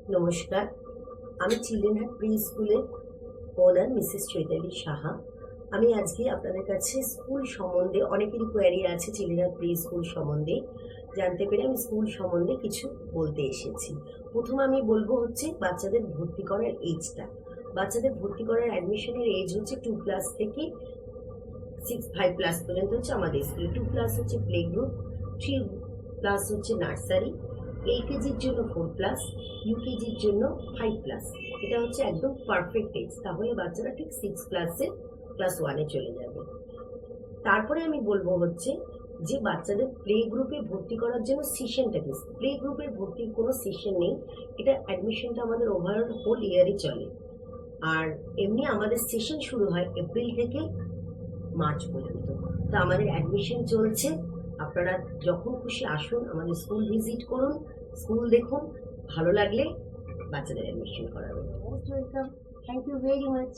নমস্কার, আমি children heart pre স্কুলের ওনার মিসেস চৈতালি সাহা। আমি আজকে আপনাদের কাছে স্কুল সম্বন্ধে অনেকেরই কোয়ারি আছে চিলড্রেন হার্ট প্রি স্কুল সম্বন্ধে জানতে পেরে আমি স্কুল সম্বন্ধে কিছু বলতে এসেছি। প্রথমে আমি বলবো হচ্ছে বাচ্চাদের ভর্তি করার এজটা। বাচ্চাদের ভর্তি করার অ্যাডমিশনের এজ হচ্ছে 2 ক্লাস থেকে 5 ক্লাস পর্যন্ত হচ্ছে আমাদের স্কুলে। 2 ক্লাস হচ্ছে প্লে গ্রুপ, 3 ক্লাস হচ্ছে নার্সারি, এলকেজির জন্য 4 ক্লাস, ইউকেজির জন্য 5 ক্লাস। এটা হচ্ছে একদম পারফেক্ট এজ। তাহলে বাচ্চারা ঠিক 6 ক্লাসে ক্লাস 1-এ চলে যাবে। তারপরে আমি বলবো হচ্ছে যে বাচ্চাদের প্লে গ্রুপে ভর্তি করার জন্য সেশনটা কি। প্লে গ্রুপে ভর্তির কোনো সেশন নেই, এটা অ্যাডমিশনটা আমাদের ওভারঅল হোল ইয়ারে চলে। আর এমনি আমাদের সেশন শুরু হয় এপ্রিল থেকে মার্চ পর্যন্ত। তো আমাদের অ্যাডমিশন চলছে। আপনারা যখন খুশি আসুন, আমাদের স্কুল ভিজিট করুন, স্কুল দেখুন, ভালো লাগলে বাচ্চাদের অ্যাডমিশন করাবেন। Most welcome. Thank you very much.